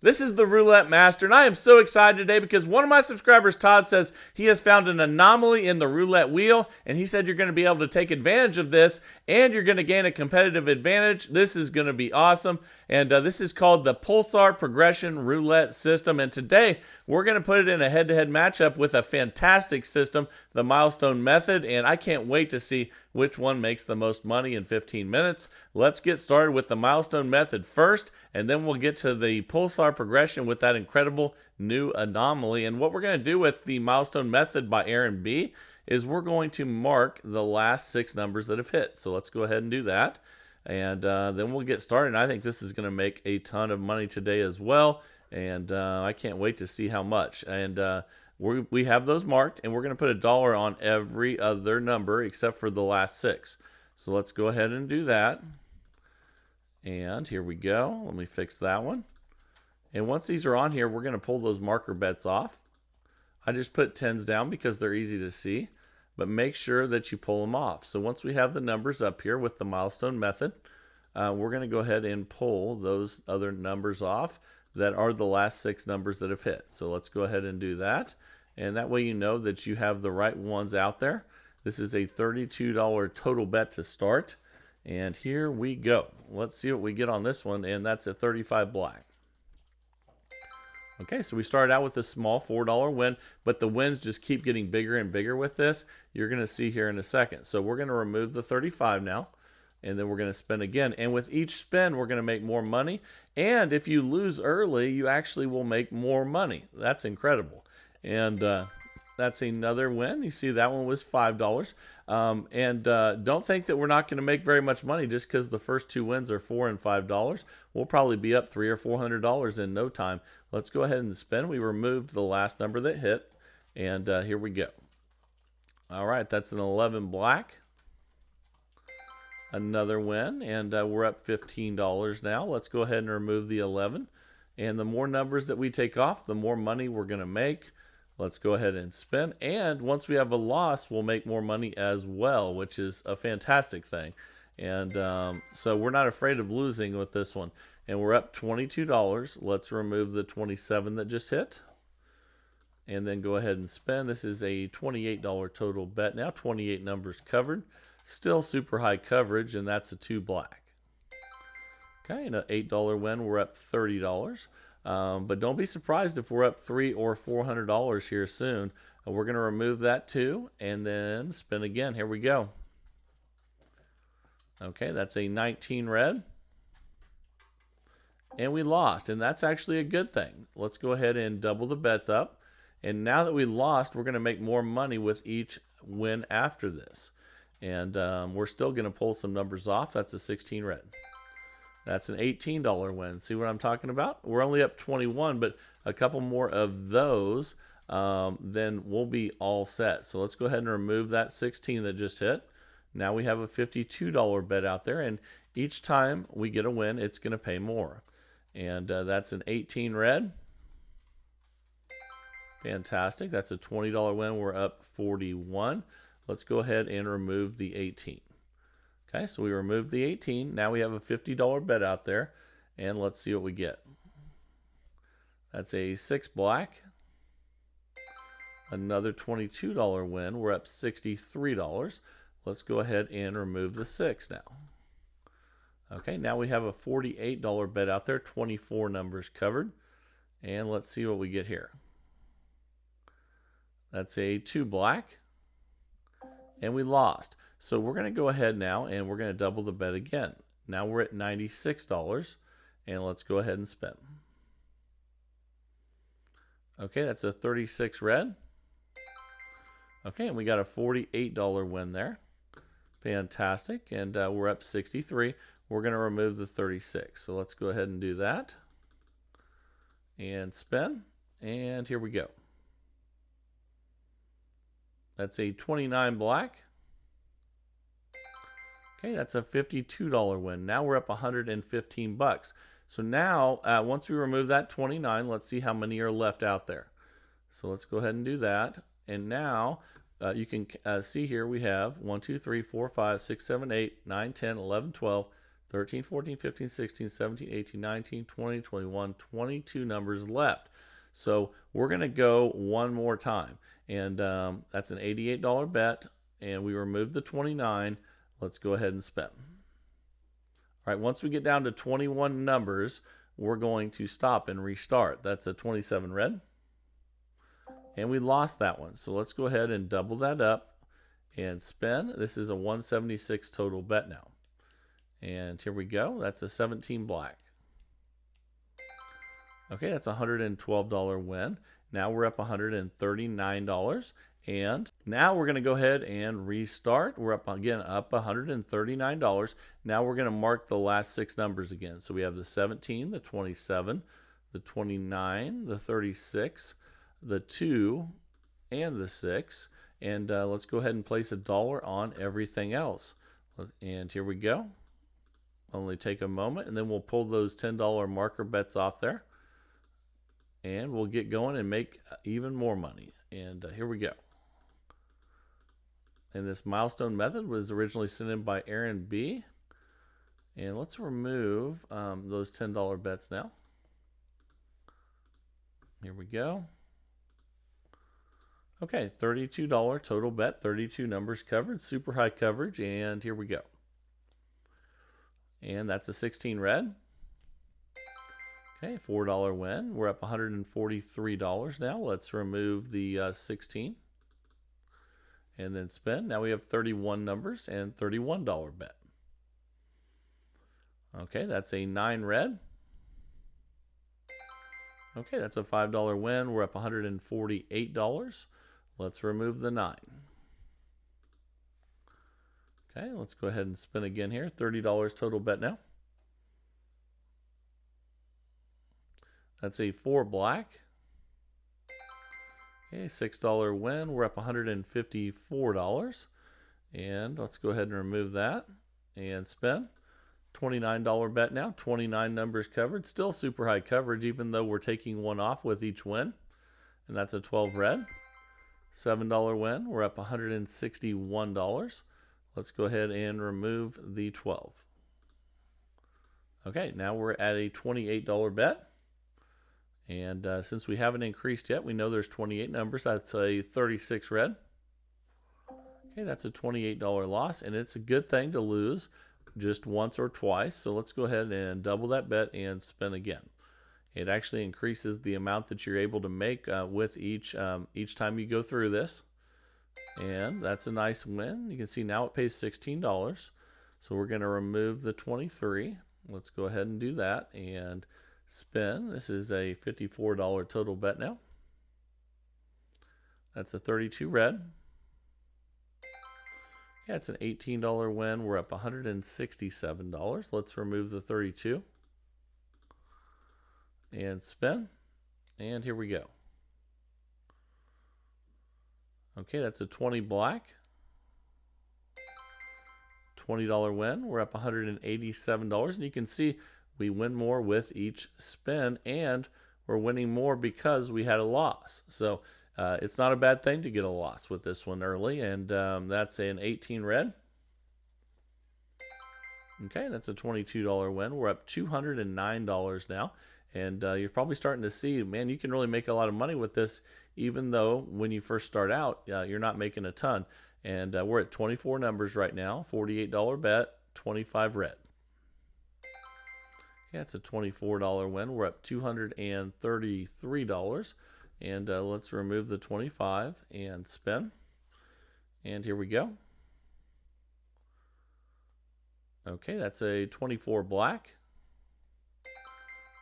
This is the Roulette Master, and I am so excited today because one of my subscribers, Todd, says he has found an anomaly in the roulette wheel, and he said you're going to be able to take advantage of this, and you're going to gain a competitive advantage. This is going to be awesome, and this is called the Pulsar Progression Roulette System, and today we're going to put it in a head-to-head matchup with a fantastic system, the Milestone Method, and I can't wait to see which one makes the most money in 15 minutes. Let's get started with the Milestone Method first, and then we'll get to the Pulsar Progression with that incredible new anomaly. And what we're going to do with the Milestone Method by Aaron B is we're going to mark the last 6 numbers that have hit. So let's go ahead and do that. And then we'll get started. And I think this is going to make a ton of money today as well. And I can't wait to see how much. And we have those marked, and we're going to put $1 on every other number except for the last 6. So let's go ahead and do that. And here we go. Let me fix that one. And once these are on here, we're going to pull those marker bets off. I just put 10s down because they're easy to see, but make sure that you pull them off. So once we have the numbers up here with the Milestone Method, we're going to go ahead and pull those other numbers off that are the last 6 numbers that have hit. So let's go ahead and do that. And that way you know that you have the right ones out there. This is a $32 total bet to start. And here we go. Let's see what we get on this one, and that's a 35 black. Okay, so we started out with a small $4 win, but the wins just keep getting bigger and bigger with this. You're going to see here in a second. So we're going to remove the 35 now, and then we're going to spin again. And with each spin, we're going to make more money. And if you lose early, you actually will make more money. That's incredible. And that's another win. You see that one was $5. Don't think that we're not going to make very much money just because the first 2 wins are $4 and $5. We'll probably be up $300 or $400 in no time. Let's go ahead and spin. We removed the last number that hit, and here we go. All right, that's an 11 black. Another win, and we're up $15 now. Let's go ahead and remove the 11. And the more numbers that we take off, the more money we're going to make. Let's go ahead and spin. And once we have a loss, we'll make more money as well, which is a fantastic thing. And so we're not afraid of losing with this one. And we're up $22. Let's remove the 27 that just hit. And then go ahead and spin. This is a $28 total bet now. 28 numbers covered. Still super high coverage, and that's a 2 black. Okay, and an $8 win. We're up $30. But don't be surprised if we're up $300 or $400 here soon. We're going to remove that too, and then spin again. Here we go. Okay, that's a 19 red. And we lost, and that's actually a good thing. Let's go ahead and double the bets up. And now that we lost, we're going to make more money with each win after this. And we're still going to pull some numbers off. That's a 16 red. That's an $18 win. See what I'm talking about? We're only up 21, but a couple more of those, then we'll be all set. So let's go ahead and remove that 16 that just hit. Now we have a $52 bet out there, and each time we get a win, it's going to pay more. And that's an 18 red. Fantastic. That's a $20 win. We're up 41. Let's go ahead and remove the 18. Okay, so we removed the 18. Now we have a $50 bet out there, and let's see what we get. That's a 6 black. Another $22 win. We're up $63. Let's go ahead and remove the 6 now. Okay, now we have a $48 bet out there, 24 numbers covered. And let's see what we get here. That's a 2 black. And we lost. So we're going to go ahead now and we're going to double the bet again. Now we're at $96, and let's go ahead and spin. Okay, that's a 36 red. Okay, and we got a $48 win there. Fantastic, and we're up 63. We're going to remove the 36. So let's go ahead and do that. And spin, and here we go. That's a 29 black. Okay, that's a $52 win. Now we're up 115 bucks. So now, once we remove that 29, let's see how many are left out there. So let's go ahead and do that. And now you can see here we have 1, 2, 3, 4, 5, 6, 7, 8, 9, 10, 11, 12, 13, 14, 15, 16, 17, 18, 19, 20, 21, 22 numbers left. So we're going to go one more time. And that's an $88 bet. And we removed the 29. Let's go ahead and spin. All right, once we get down to 21 numbers, we're going to stop and restart. That's a 27 red. And we lost that one. So let's go ahead and double that up and spin. This is a 176 total bet now. And here we go. That's a 17 black. Okay, that's a $112 win. Now we're up $139. And now we're going to go ahead and restart. We're up again, up $139. Now we're going to mark the last 6 numbers again. So we have the 17, the 27, the 29, the 36, the 2, and the 6. And let's go ahead and place $1 on everything else. And here we go. Only take a moment, and then we'll pull those $10 marker bets off there. And we'll get going and make even more money. And here we go. And this milestone method was originally sent in by Aaron B. And let's remove those $10 bets now. Here we go. Okay, $32 total bet, 32 numbers covered, super high coverage, and here we go. And that's a 16 red. Okay, $4 win. We're up $143 now. Let's remove the 16. And then spin. Now we have 31 numbers and $31 bet. Okay, that's a 9 red. Okay, that's a $5 win. We're up $148. Let's remove the 9. Okay, let's go ahead and spin again here. $30 total bet now. That's a 4 black. Okay, $6 win. We're up $154. And let's go ahead and remove that and spin. $29 bet now. 29 numbers covered. Still super high coverage, even though we're taking one off with each win. And that's a 12 red. $7 win. We're up $161. Let's go ahead and remove the 12. Okay, now we're at a $28 bet. And since we haven't increased yet, we know there's 28 numbers. That's a 36 red. Okay, that's a $28 loss, and it's a good thing to lose just once or twice. So let's go ahead and double that bet and spin again. It actually increases the amount that you're able to make with each time you go through this. And that's a nice win. You can see now it pays $16. So we're going to remove the 23. Let's go ahead and do that and spin. This is a $54 total bet now. That's a 32 red. Yeah, it's an $18 win. We're up $167. Let's remove the 32 and spin. And here we go. Okay, that's a 20 black. $20 win. We're up $187. And you can see we win more with each spin, and we're winning more because we had a loss. So it's not a bad thing to get a loss with this one early, and that's an 18 red. Okay, that's a $22 win. We're up $209 now, and you're probably starting to see, man, you can really make a lot of money with this, even though when you first start out, you're not making a ton. And we're at 24 numbers right now, $48 bet, 25 red. Yeah, it's a $24 win. We're up $233. And let's remove the 25 and spin. And here we go. Okay, that's a 24 black.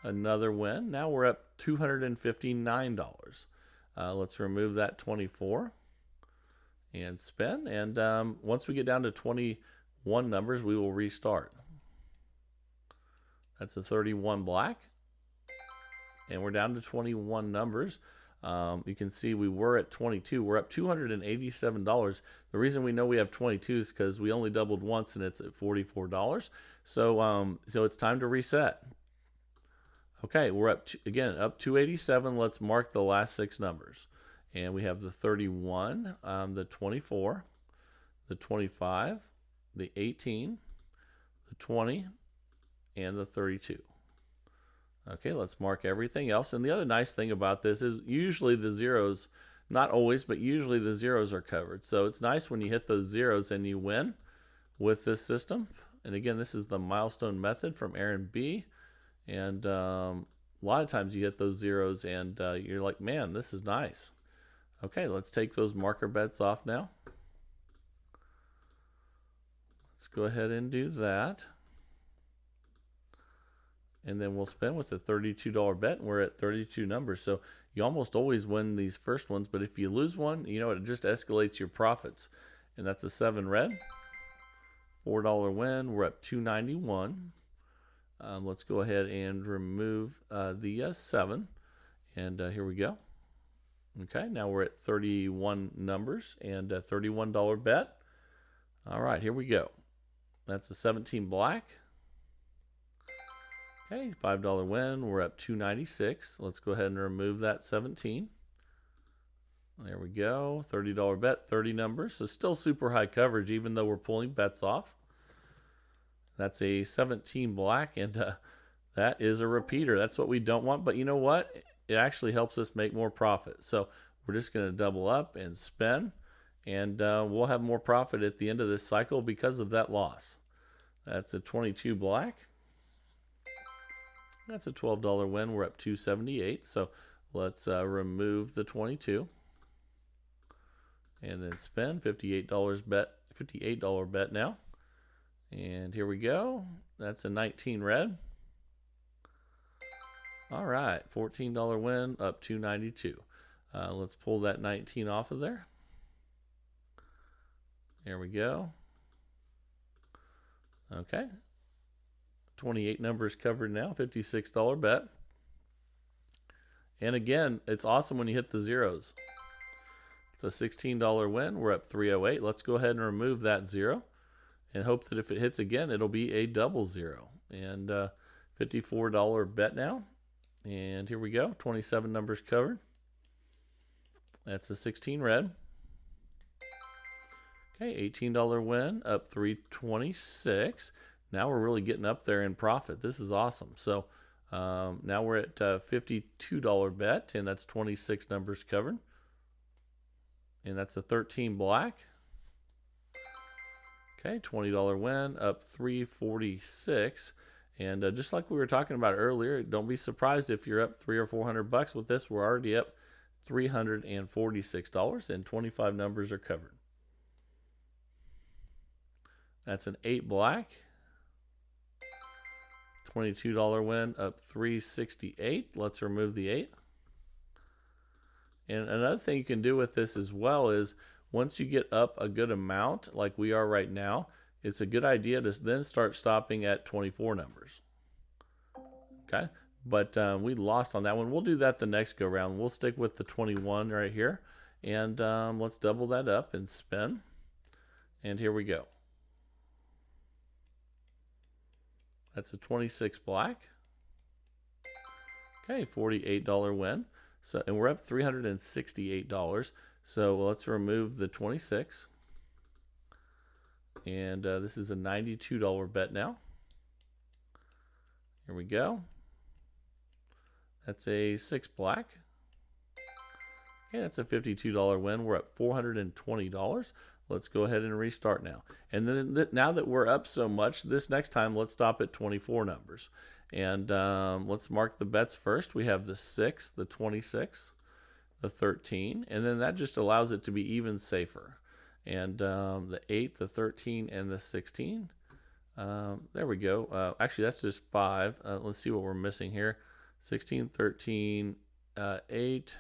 Another win. Now we're up $259. Let's remove that 24 and spin. And once we get down to 21 numbers, we will restart. That's a 31 black. And we're down to 21 numbers. You can see we were at 22. We're up $287. The reason we know we have 22 is because we only doubled once and it's at $44. So it's time to reset. Okay, we're up again up 287. Let's mark the last 6 numbers. And we have the 31, the 24, the 25, the 18, the 20, and the 32. Okay, let's mark everything else. And the other nice thing about this is usually the zeros, not always, but usually the zeros are covered. So it's nice when you hit those zeros and you win with this system. And again, this is the milestone method from Aaron B. And a lot of times you hit those zeros and you're like, man, this is nice. Okay, let's take those marker bets off now. Let's go ahead and do that. And then we'll spin with a $32 bet, and we're at 32 numbers. So you almost always win these first ones, but if you lose one, you know, it just escalates your profits. And that's a 7 red. $4 win, we're up $291. Let's go ahead and remove the 7. And here we go. Okay, now we're at 31 numbers and a $31 bet. All right, here we go. That's a 17 black. Okay, $5 win. We're up $296. Let's go ahead and remove that 17. There we go. $30 bet, 30 numbers. So still super high coverage even though we're pulling bets off. That's a 17 black, and that is a repeater. That's what we don't want, but you know what? It actually helps us make more profit. So we're just going to double up and spin, and we'll have more profit at the end of this cycle because of that loss. That's a 22 black. That's a $12 win. We're up $278. So let's remove the 22 and then spend $58 bet. $58 bet now. And here we go. That's a 19 red. All right, $14 win, up $292. Let's pull that 19 off of there. There we go. Okay. 28 numbers covered now, $56 bet. And again, it's awesome when you hit the zeros. It's a $16 win. We're up $308. Let's go ahead and remove that 0 and hope that if it hits again, it'll be a double 0. And $54 bet now. And here we go, 27 numbers covered. That's a 16 red. Okay, $18 win, up $326. Now we're really getting up there in profit. This is awesome. So now we're at $52 bet, and that's 26 numbers covered. And that's a 13 black. Okay, $20 win, up $346. And just like we were talking about earlier, don't be surprised if you're up $300 or $400 with this. We're already up $346, and 25 numbers are covered. That's an 8 black. $22 win, up $368. Let's remove the 8. And another thing you can do with this as well is once you get up a good amount, like we are right now, it's a good idea to then start stopping at 24 numbers. Okay, but we lost on that one. We'll do that the next go round. We'll stick with the 21 right here, and let's double that up and spin. And here we go. That's a 26 black. Okay, $48 win. So, and we're up $368. So let's remove the 26. And this is a $92 bet now. Here we go. That's a 6 black. Okay, that's a $52 win. We're up $420. Let's go ahead and restart now. And then now that we're up so much, this next time let's stop at 24 numbers. And let's mark the bets first. We have the 6, the 26, the 13, and then that just allows it to be even safer. And the 8, the 13, and the 16. There we go. Actually, that's just 5. Let's see what we're missing here. 16, 13, 8,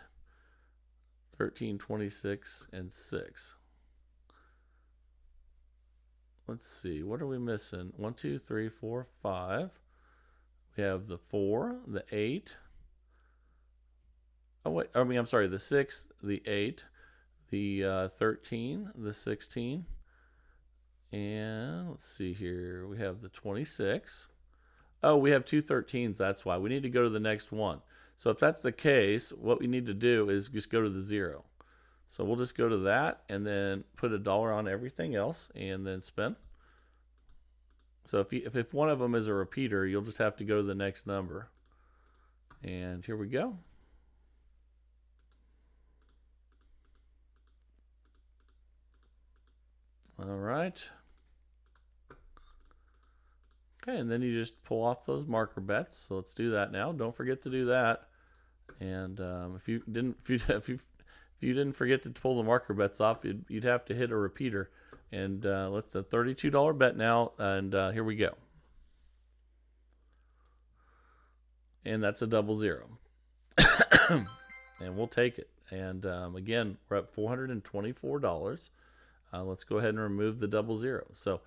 13, 26, and 6. Let's see. What are we missing? 1, 2, 3, 4, 5. We have the 4, the 8. Oh, wait. I mean, I'm sorry. The 6, the 8, the 13, the 16. And let's see here. We have the 26. Oh, we have 2 13s. That's why. We need to go to the next one. So if that's the case, what we need to do is just go to the 0. So we'll just go to that and then put $1 on everything else and then spin. So if one of them is a repeater, you'll just have to go to the next number. And here we go. All right. Okay, and then you just pull off those marker bets. So let's do that now. Don't forget to do that. And if you didn't forget to pull the marker bets off, you'd have to hit a repeater. And let's a $32 bet now. And here we go. And that's a 00. And we'll take it. And again, we're at $424. Let's go ahead and remove the 00. So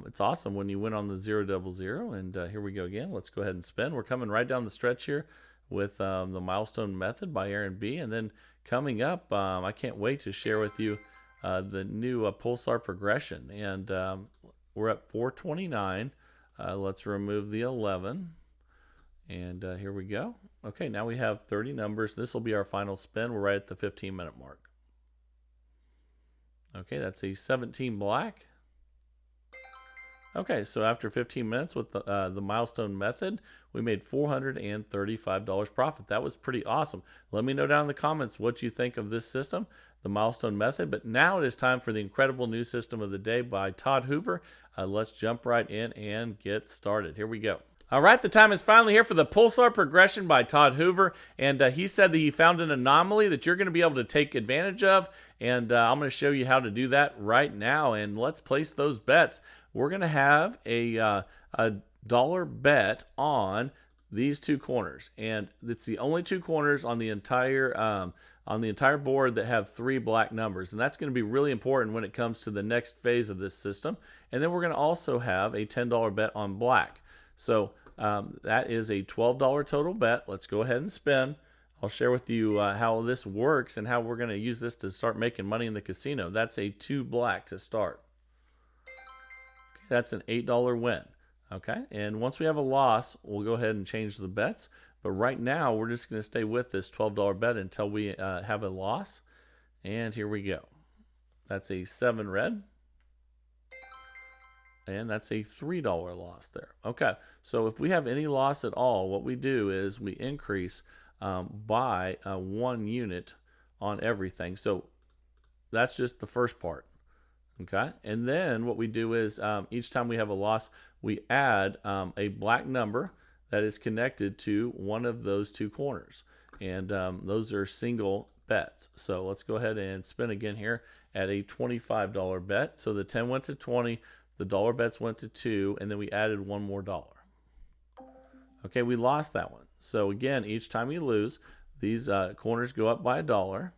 it's awesome when you win on the 000. And here we go again. Let's go ahead and spin. We're coming right down the stretch here with the milestone method by Aaron B. And then coming up, I can't wait to share with you the new pulsar progression. And we're at 429. Let's remove the 11. And here we go. Okay, now we have 30 numbers. This will be our final spin. We're right at the 15-minute mark. Okay, that's a 17 black. Okay, so after 15 minutes with the milestone method, we made $435 profit. That was pretty awesome. Let me know down in the comments what you think of this system, the milestone method. But now it is time for the incredible new system of the day by Todd Hoover. Let's jump right in and get started. Here we go. All right, the time is finally here for the Pulsar progression by Todd Hoover, and he said that he found an anomaly that you're going to be able to take advantage of, and I'm going to show you how to do that right now, and let's place those bets. We're going to have a dollar bet on these two corners, and it's the only two corners on the entire board that have 3 black numbers, and that's going to be really important when it comes to the next phase of this system. And then we're going to also have a $10 bet on black. So that is a $12 total bet. Let's go ahead and spin. I'll share with you how this works and how we're going to use this to start making money in the casino. That's a 2 black to start. Okay, that's an $8 win. Okay, and once we have a loss, we'll go ahead and change the bets. But right now, we're just going to stay with this $12 bet until we have a loss. And here we go. That's a 7 red. And that's a $3 loss there. Okay, so if we have any loss at all, what we do is we increase by 1 unit on everything. So that's just the first part. Okay, and then what we do is each time we have a loss, we add a black number that is connected to one of those 2 corners. And those are single bets. So let's go ahead and spin again here at a $25 bet. So the 10 went to 20. The dollar bets went to 2, and then we added $1 more. Okay, we lost that one. So again, each time you lose, these corners go up by $1.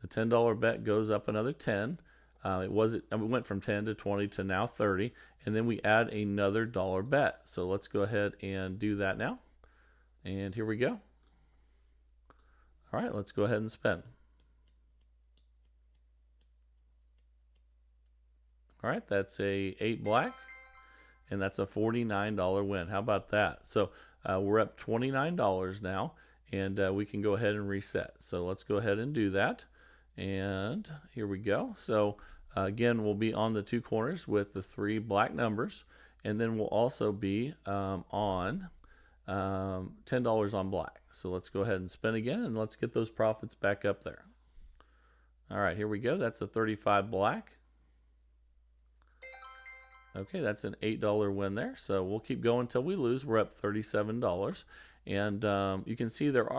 The $10 bet goes up another 10. It went from 10 to 20 to now 30, and then we add another dollar bet. So let's go ahead and do that now. And here we go. All right, let's go ahead and spin. All right, that's a 8 black, and that's a $49 win. How about that? So we're up $29 now, and we can go ahead and reset. So let's go ahead and do that. And here we go. So again, we'll be on the 2 corners with the 3 black numbers, and then we'll also be on $10 on black. So let's go ahead and spin again, and let's get those profits back up there. All right, here we go. That's a 35 black. Okay, that's an $8 win there. So we'll keep going until we lose. We're up $37. And you can see there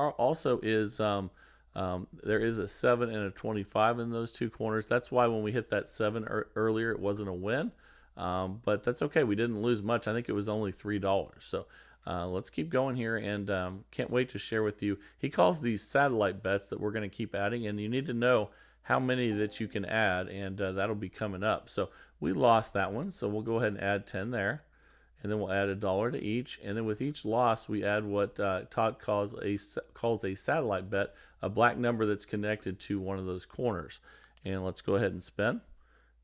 is a 7 and a 25 in those 2 corners. That's why when we hit that 7 earlier, it wasn't a win. But that's okay. We didn't lose much. I think it was only $3. So let's keep going here, and can't wait to share with you. He calls these satellite bets that we're going to keep adding, and you need to know how many that you can add, and that'll be coming up. So we lost that one, so we'll go ahead and add 10 there, and then we'll add $1 to each, and then with each loss we add what Todd calls a satellite bet, a black number that's connected to one of those corners. And let's go ahead and spin,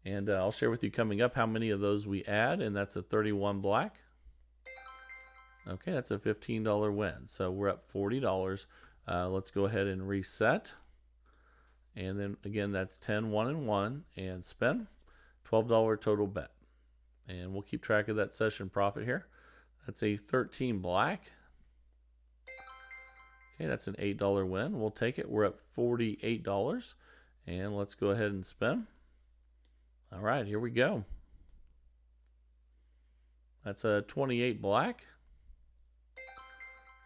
and I'll share with you coming up how many of those we add, and that's a 31 black. Okay, that's a $15 win, so we're up $40. Let's go ahead and reset. And then again, that's 10, 1, and 1, and spin. $12 total bet. And we'll keep track of that session profit here. That's a 13 black. Okay, that's an $8 win. We'll take it. We're up $48. And let's go ahead and spin. All right, here we go. That's a 28 black.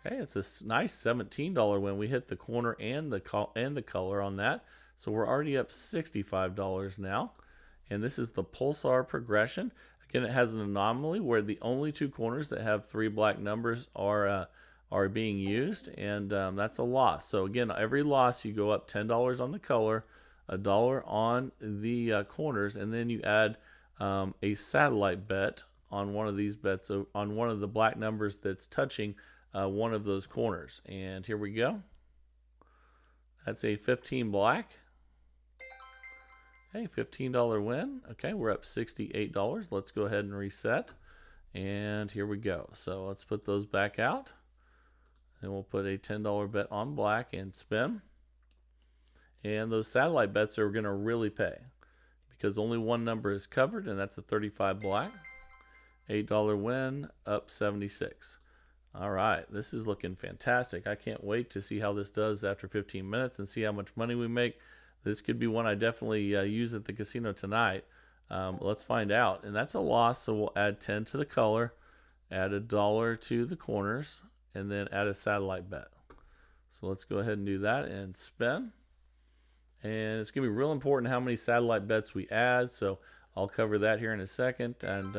Okay, it's a nice $17 win. We hit the corner and the color on that. So we're already up $65 now. And this is the pulsar progression. Again, it has an anomaly where the only two corners that have 3 black numbers are being used, and that's a loss. So again, every loss you go up $10 on the color, $1 on the corners, and then you add a satellite bet on one of these bets, on one of the black numbers that's touching one of those corners. And here we go. That's a 15 black. Okay, $15 win. Okay, we're up $68. Let's go ahead and reset. And here we go. So let's put those back out. And we'll put a $10 bet on black and spin. And those satellite bets are going to really pay because only one number is covered, and that's a 35 black. $8 win, up 76. All right, this is looking fantastic. I can't wait to see how this does after 15 minutes and see how much money we make. This could be one I definitely use at the casino tonight. Let's find out. And that's a loss, so we'll add 10 to the color, add $1 to the corners, and then add a satellite bet. So let's go ahead and do that and spin. And it's going to be real important how many satellite bets we add, so I'll cover that here in a second. And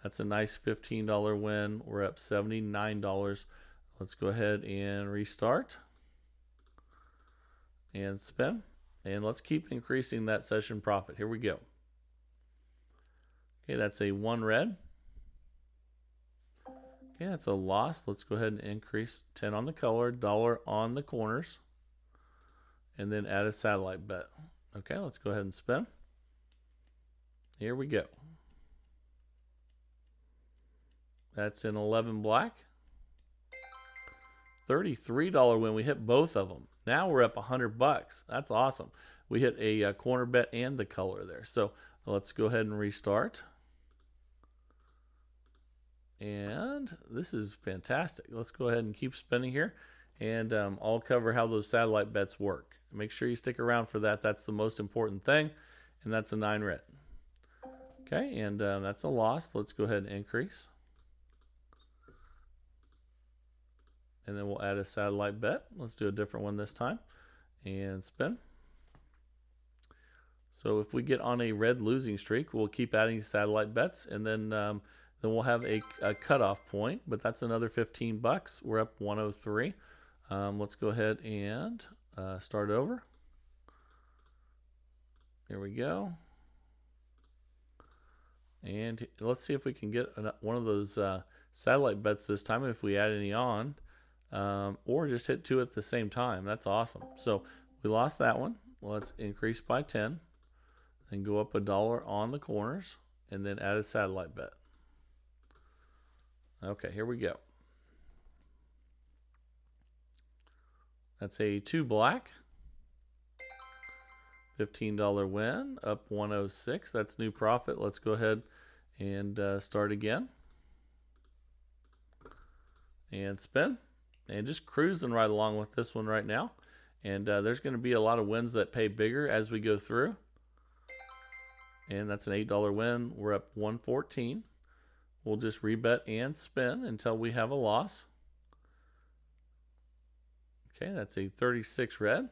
that's a nice $15 win. We're up $79. Let's go ahead and restart and spin. And let's keep increasing that session profit. Here we go. Okay, that's a 1 red. Okay, that's a loss. Let's go ahead and increase 10 on the color, $1 on the corners, and then add a satellite bet. Okay, let's go ahead and spin. Here we go. That's an 11 black. $33 win. We hit both of them. Now we're up $100. That's awesome. We hit a corner bet and the color there. So let's go ahead and restart. And this is fantastic. Let's go ahead and keep spinning here. And I'll cover how those satellite bets work. Make sure you stick around for that. That's the most important thing. And that's a 9 red. Okay, and that's a loss. Let's go ahead and increase. And then we'll add a satellite bet. Let's do a different one this time. And spin. So if we get on a red losing streak, we'll keep adding satellite bets. And then we'll have a cutoff point. But that's another $15. We're up 103. Let's go ahead and start over. Here we go. And let's see if we can get one of those satellite bets this time if we add any on. Or just hit 2 at the same time. That's awesome. So we lost that one. Let's increase by 10 and go up $1 on the corners and then add a satellite bet. Okay, here we go. That's a 2 black. $15 win, up 106. That's new profit. Let's go ahead and start again. And spin. And just cruising right along with this one right now. And there's going to be a lot of wins that pay bigger as we go through. And that's an $8 win. We're up 114. We'll just rebet and spin until we have a loss. Okay, that's a 36 red.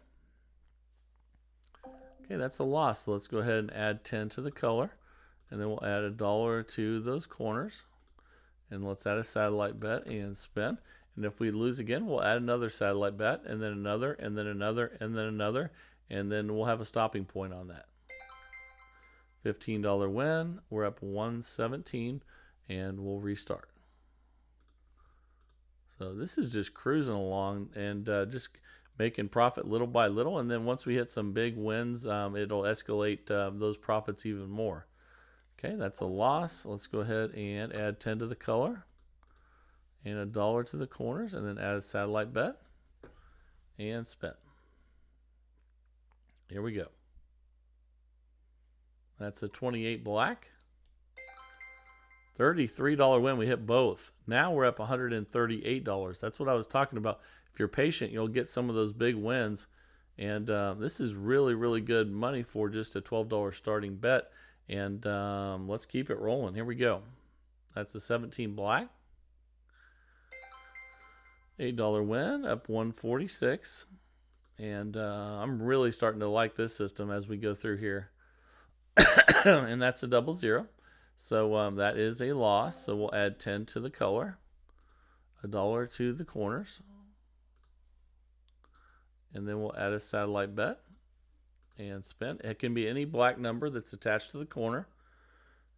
Okay, that's a loss. So let's go ahead and add 10 to the color. And then we'll add $1 to those corners. And let's add a satellite bet and spin. And if we lose again, we'll add another satellite bet, and then another, and then another, and then another, and then we'll have a stopping point on that. $15 win. We're up 117, and we'll restart. So this is just cruising along and just making profit little by little. And then once we hit some big wins, it'll escalate those profits even more. Okay, that's a loss. Let's go ahead and add 10 to the color. And $1 to the corners, and then add a satellite bet and spin. Here we go. That's a 28 black. $33 win. We hit both. Now we're up $138. That's what I was talking about. If you're patient, you'll get some of those big wins. And this is really, really good money for just a $12 starting bet. And let's keep it rolling. Here we go. That's a 17 black. $8 win, up 146. And I'm really starting to like this system as we go through here. And that's a 00. So that is a loss. So we'll add 10 to the color, $1 to the corners, and then we'll add a satellite bet and spin. It can be any black number that's attached to the corner.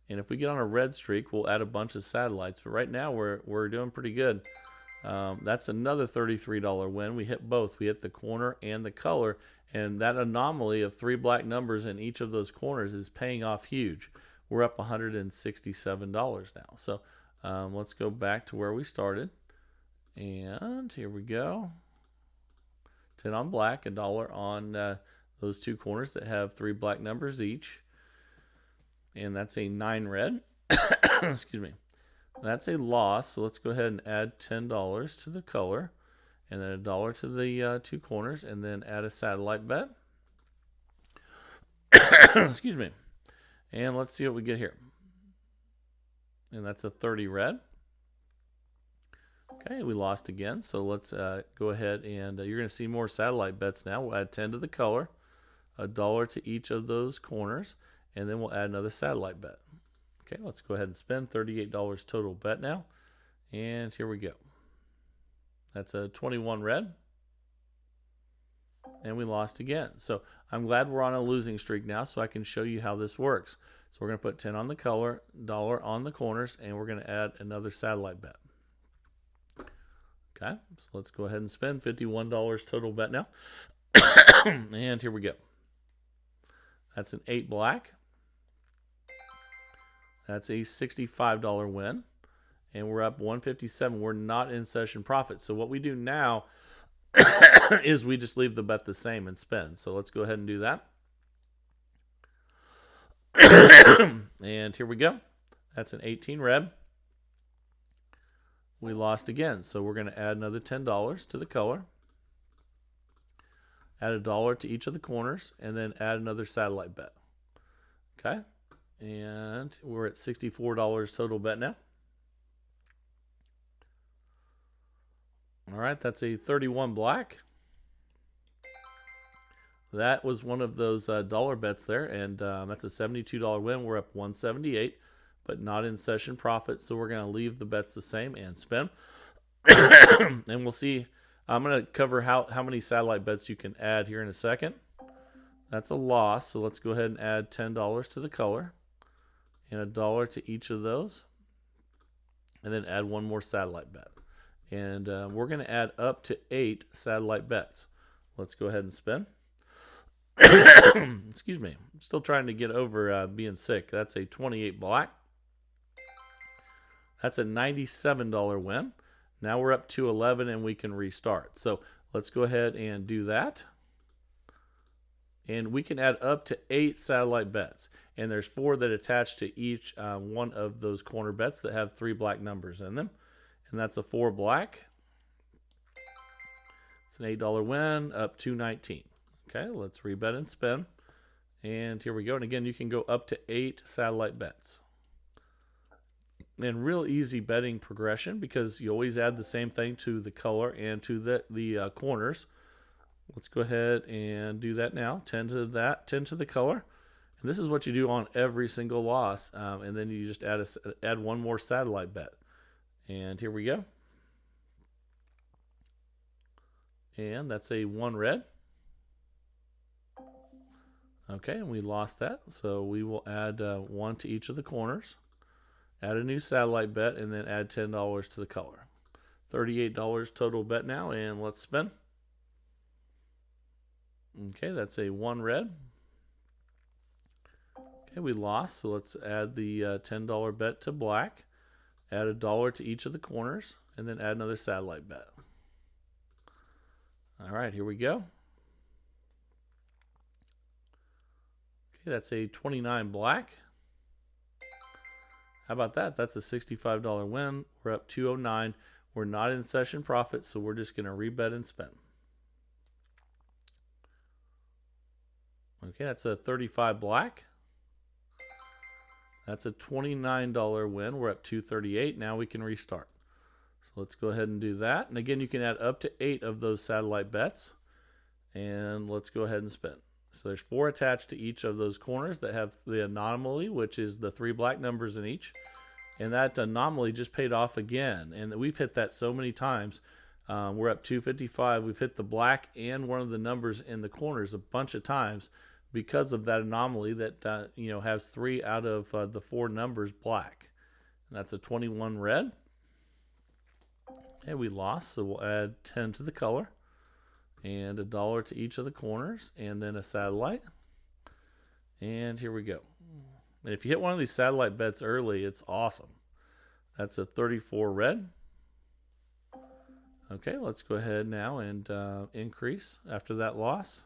And if we get on a red streak, we'll add a bunch of satellites. But right now we're doing pretty good. That's another $33 win. We hit both. We hit the corner and the color. And that anomaly of 3 black numbers in each of those corners is paying off huge. We're up $167 now. So let's go back to where we started. And here we go. 10 on black, $1 on those 2 corners that have 3 black numbers each. And that's a 9 red. Excuse me. That's a loss. So let's go ahead and add $10 to the color. And then $1 to the 2 corners. And then add a satellite bet. Excuse me. And let's see what we get here. And that's a 30 red. Okay, we lost again. So let's go ahead and you're going to see more satellite bets now. We'll add 10 to the color, $1 to each of those corners, and then we'll add another satellite bet. Okay, let's go ahead and spend $38 total bet now. And here we go. That's a 21 red. And we lost again. So I'm glad we're on a losing streak now so I can show you how this works. So we're going to put 10 on the color, $1 on the corners, and we're going to add another satellite bet. Okay, so let's go ahead and spend $51 total bet now. And here we go. That's an 8 black. That's a $65 win. And we're up 157. We're not in session profit. So what we do now is we just leave the bet the same and spend. So let's go ahead and do that. And here we go. That's an 18 red. We lost again. So we're going to add another $10 to the color. Add $1 to each of the corners. And then add another satellite bet. Okay. And we're at $64 total bet now. All right, that's a 31 black. That was one of those dollar bets there, and that's a $72 win. We're up 178, but not in session profit, so we're going to leave the bets the same and spin. And we'll see. I'm going to cover how many satellite bets you can add here in a second. That's a loss, so let's go ahead and add $10 to the color and $1 to each of those, and then add one more satellite bet. And we're going to add up to 8 satellite bets. Let's go ahead and spin. Excuse me. I'm still trying to get over being sick. That's a 28 black. That's a $97 win. Now we're up to 11 and we can restart. So let's go ahead and do that. And we can add up to 8 satellite bets. And there's 4 that attach to each one of those corner bets that have 3 black numbers in them. And that's a 4 black. It's an $8 win, up 219. Okay, let's rebet and spin. And here we go. And again, you can go up to 8 satellite bets. And real easy betting progression because you always add the same thing to the color and to the corners. Let's go ahead and do that now. 10 to that, 10 to the color. And this is what you do on every single loss. And then you just add one more satellite bet. And here we go. And that's a 1 red. Okay, and we lost that. So we will add 1 to each of the corners. Add a new satellite bet and then add $10 to the color. $38 total bet now, and let's spin. Okay, that's a 1 red. Okay, we lost, so let's add the $10 bet to black. Add $1 to each of the corners, and then add another satellite bet. All right, here we go. Okay, that's a 29 black. How about that? That's a $65 win. We're up 209. We're not in session profit, so we're just going to rebet and spend. Okay, that's a 35 black. That's a $29 win. We're up 238. Now we can restart. So let's go ahead and do that. And again, you can add up to 8 of those satellite bets. And let's go ahead and spin. So there's 4 attached to each of those corners that have the anomaly, which is the 3 black numbers in each. And that anomaly just paid off again. And we've hit that so many times. We're up 255. We've hit the black and one of the numbers in the corners a bunch of times because of that anomaly that has 3 out of the 4 numbers black. And that's a 21 red. And we lost, so we'll add 10 to the color. And $1 to each of the corners, and then a satellite. And here we go. And if you hit one of these satellite bets early, it's awesome. That's a 34 red. Okay, let's go ahead now and increase after that loss.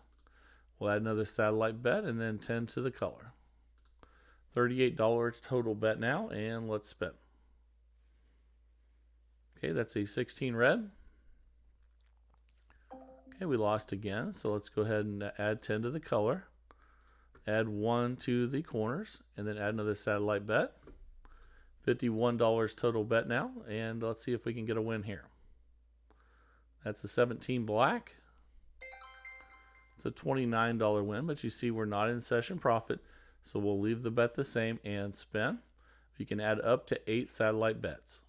We'll add another satellite bet and then 10 to the color. $38 total bet now, and let's spin. Okay, that's a 16 red. Okay, we lost again, so let's go ahead and add 10 to the color. Add 1 to the corners, and then add another satellite bet. $51 total bet now, and let's see if we can get a win here. That's a 17 black. It's a $29 win, but you see we're not in session profit, so we'll leave the bet the same and spin. You can add up to 8 satellite bets.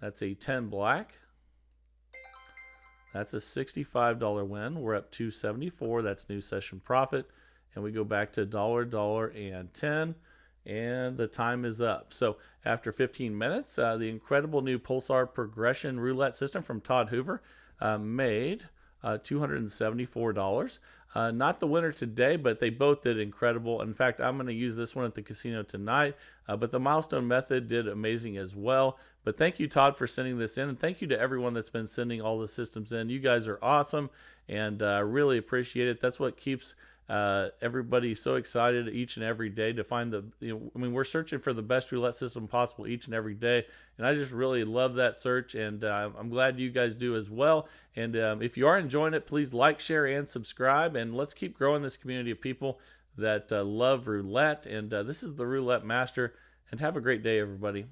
That's a 10 black. That's a $65 win. We're up 274. That's new session profit. And we go back to $1, and 10. And the time is up. So after 15 minutes, the incredible new Pulsar progression roulette system from Todd Hoover made $274. Not the winner today, but they both did incredible. In fact, I'm going to use this one at the casino tonight. But the milestone method did amazing as well. But thank you, Todd, for sending this in. And thank you to everyone that's been sending all the systems in. You guys are awesome, and really appreciate it. That's what keeps everybody so excited each and every day to find we're searching for the best roulette system possible each and every day, and I just really love that search, and I'm glad you guys do as well. And if you are enjoying it, please like, share, and subscribe, and let's keep growing this community of people that love roulette. And this is the Roulette Master, and have a great day, everybody.